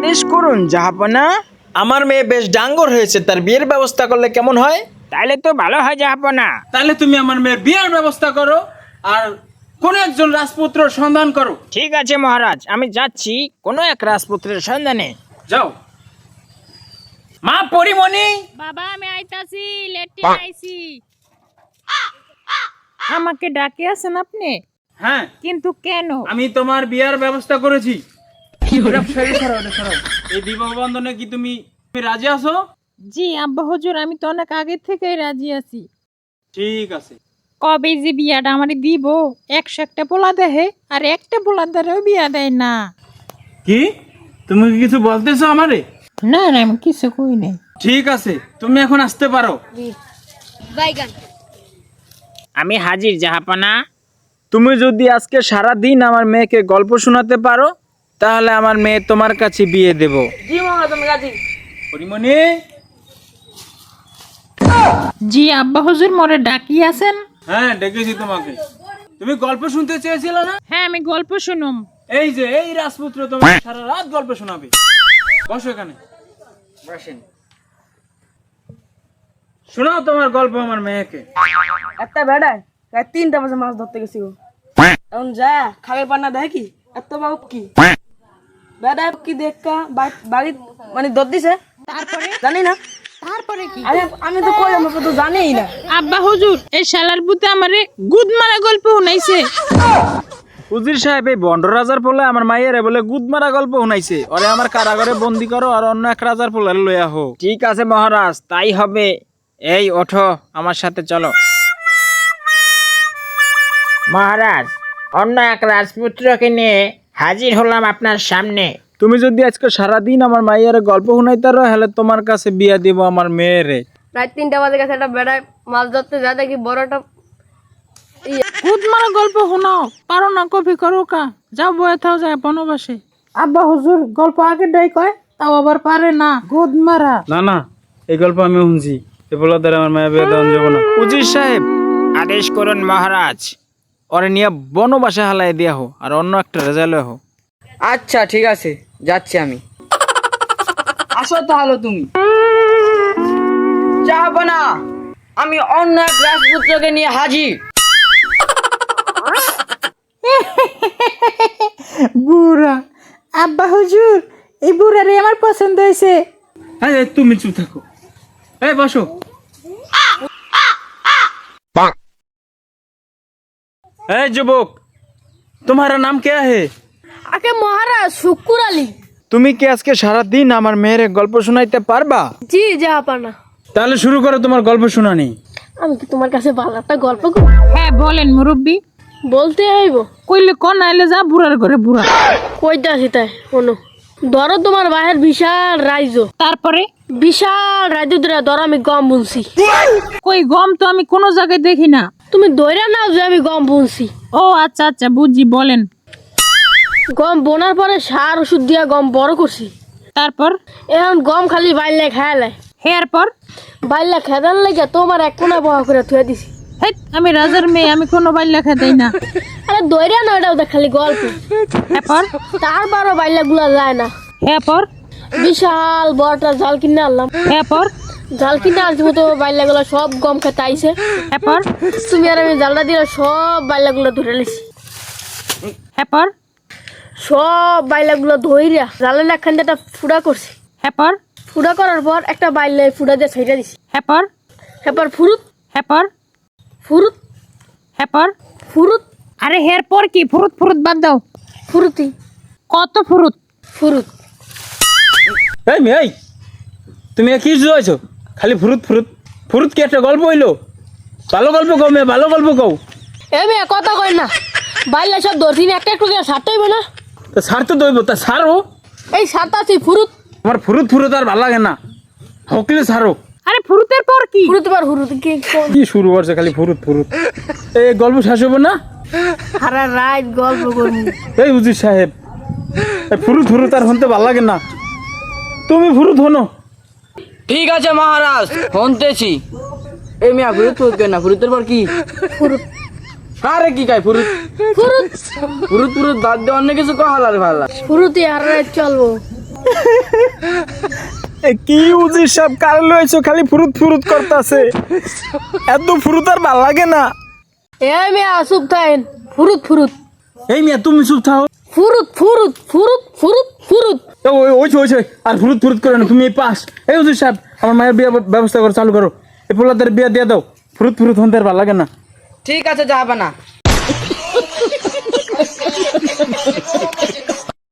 আদেশ করুন জাহাপনা। আমার মেয়ে বেশ ডাঙ্গর হয়েছে, তার বিয়ের ব্যবস্থা করলে কেমন হয়? তাহলে তো ভালো হয় জাহাপনা। তাহলে তুমি আমার মেয়ের বিয়ের ব্যবস্থা করো আর কোন একজন রাজপুত্রের সন্ধান করো। ঠিক আছে মহারাজ, আমি যাচ্ছি কোনো এক রাজপুত্রের সন্ধানে। যাও। মা পরিমণি, বাবা আমি আইতাছি, লেটে আইছি। আমাকে ডাকে আছেন আপনি? হ্যাঁ কিন্তু কেন? আমি তোমার বিয়ের ব্যবস্থা করেছি। এই বিবাহ বন্ধনে কি তুমি রাজি আছো? জি আব্বা হুজুর, আমি তো অনেক আগে থেকেই রাজি আছি। ঠিক আছে। কবে যে বিয়াটা আমারে দিব? 101টা পোলা দেহে আর একটা পোলা দ্বারাও বিয়া দেয় না। কি তুমি কি কিছু বলতেছো আমারে? না না, আমি কিছু কই নাই। ঠিক আছে, তুমি এখন আসতে পারো। আমি হাজির জাহাপনা। তুমি যদি আজকে সারা দিন আমার মেয়েকে গল্প শোনাতে পারো তাহলে আমার মেয়ে তোমার কাছে বিয়ে দেব। পরিমণি, জি আব্বা হুজুর, মোরে ডাকি আছেন? হ্যাঁ ডেকেছি তোমাকে। তুমি গল্প শুনতে চেয়েছিলে না? হ্যাঁ আমি গল্প শুনুম। এই যে এই রাজপুত্র তোমাকে সারা রাত গল্প শোনাবে। বসো এখানে, বসেন। শোনাও তোমার গল্প আমার মেয়েকে। একটা বেড়ায় রাত 3টা বাজে মাছ ধরতে গেছি গো। এখন যা খাবে পান্না দেখে কি এত বাবু কি বেড়ায় কি দেখা বাড়ি মানে দর দিছে। তারপরে? জানি না। তারপরে কি? আমি তো কই আমরা তো জানিই না। আব্বা হুজুর, এই শালার পুতে আমারে গুদ মারা গল্প শুনাইছে। উজির সাহেব, এই বন্ড রাজার পোলা আমার মাইয়ারে বলে গুদমারা গল্প শুনাইছে। ওরে আমার কারাগারে বন্দি করো আর অন্য এক রাজার পোলারে লইয়া হো। ঠিক আছে মহারাজ, তাই হবে। এই ওঠো, আমার সাথে চলো। মহারাজ, অন্য এক রাজপুত্রকে নিয়ে হাজির হলাম আপনার সামনে। তুমি যদি আজকে সারাদিন আমার মাইয়ারে গল্প শুনাইতারো হলে তোমার কাছে বিয়া দিব আমার মেয়েরে। রাত 3টা বাজে গেছে একটা বেড়ায় মাছ ধরতে যা দেখি বড় একটা গুদ মারা গল্প শোনাও, পারো না কপি করো কা? যাও বয়ে থাও যায় বনবাসে। আব্বা হুজুর গল্প আগে ডাই কয়, তাও আবার পারে না। গুদ মারা। না না, এই গল্প আমি শুনছি। এ বলা দ্বারা আমার মায়ের বিয়ে দেওয়া যাবো না। উজির সাহেব, আদেশ করুন মহারাজ। ওরে নিয়ে বনবাসে হালাই দিয়া হো আর অন্য একটা রেজাল্ট হো। আচ্ছা ঠিক আছে, যাচ্ছি আমি। আসো তাহলে তুমি। যাবো না, আমি অন্য এক রাজপুত্রকে নিয়ে হাজির। বুড়া। আব্বা হুজুর, এই বুড়ারে আমার পছন্দ হয়েছে। হ্যাঁ তুমি চুপ থাকো। এই বসো। এই যুবক, তোমার নাম কে है? আগে মহারাজ শুকুর আলী। তুমি কি আজকে সারাদিন আমার মেয়েরে গল্প শোনাইতে পারবা? জি জাহাপানা। তাহলে শুরু করো তোমার গল্প শোনানি। আমি কি তোমার কাছে ভালো একটা গল্প করি? হ্যাঁ বলেন মুরব্বী। বলতে হইব? কইলে কোন আইলে যা বুড়ার ঘরে বুড়া। কইতে আসি তাই শোনো। ধরো তোমার বাহের বিশাল রাজ্য। তারপরে? বিশাল রাজ্য ধরো আমি গম বুনছি। কই গম তো আমি কোনো জায়গায় দেখি না। তুমি ধরে নাও যে আমি গম বুনছি। ও আচ্ছা আচ্ছা বুঝি, বলেন। গম বোনার পরে সার ওষুধ দিয়া গম বড় করছি। তারপর? এখন গম খালি বাইলে খায়ালে। হেয়ার পর? বাইলে খেদার লেগে তোমার এক কোনা বহা করে থুয়ে দিছি। হেট, আমি রাজার মেয়ে, আমি কোনো বাইল লেখা দেই না। আরে ধরে না, এটা ওদের খালি গল্প। এরপর? তারপরও বাইলে গুলা যায় না। এরপর? বিশাল বড়টা জাল কিনে আনলাম। এরপর? জাল কিনে আনছি মতো বাইলে গুলো সব গম খেতে আইছে। এরপর? তুমি আর আমি জালটা দিয়ে সব বাইলে গুলো ধরে লিছি। এরপর? সব বাইলে গুলো ধইরা জালের একখান একটা ফুড়া করছি। এরপর? ফুড়া করার পর একটা বাইলে ফুড়া দিয়ে ছেড়ে দিছি। এরপর? এরপর ফুরুত এরপর? ফুরুত এরপর? ফুরুত আরে হের পর কি? ফুরুত ফুরুত বাদ দাও। ফুরুতি কত ফুরুত? ফুরুত। এই মেয়ে, এই তুমি কি জুয়াইছো? খালি ফুরুত ফুরুত ফুরুত কি একটা গল্প হইলো? ভালো গল্প কও মেয়ে, ভালো গল্প কও। এ মেয়ে কথা কই না, বাইলে সব ধরছি না, একটা একটু করে ছাড়তে হইব না? তা সার তো দইব, তা সারো। এই ছাড়তাছি ফুরুত। আমার ফুরুত ফুরুত আর ভালো লাগে না, হকলে সারো। আরে ফুরুতের পর কি? ফুরুত পার ফুরুত কি কি শুরু করছে খালি ফুরুত ফুরুত। এই গল্প শেষ হবে না? সারা রাত গল্প করবি। এই উজির সাহেব, এই ফুরুত ফুরুত আর শুনতে ভালো লাগে না, তুমি ফুরুত হনো। ঠিক আছে মহারাজ, শুনতেছি। এই মিয়া ফুরুত ফুরুত না, ফুরুতের পর কি? ফুরুত। আরে কি কাই ফুরুত ফুরুত ফুরুত ফুরুত বাদ দে, অন্য কিছু কহালার ভালো। ফুরুতি আর রাত চলবো। কি উজির সাহেব কার লইছো খালি ফুরুত ফুরুত করতেছে এত ফুরুত আর ভাল লাগে না এই মিয়া চুপ থাকেন ফুরুত ফুরুত এই মিয়া তুমি চুপ থাও। ফুরুত ফুরুত ফুরুত ফুরুত ফুরুত ওই আর ফুরুত ফুরুত করে না, তুমি এই পাস। এই হুজুর সাহেব আমার মায়ের বিয়ে ব্যবস্থা করে চালু করো, এই পোলাদের বিয়ে দিয়ে দাও, ফুরুত ফুরুত হতে আর ভালো লাগে না। ঠিক আছে, যাবে না।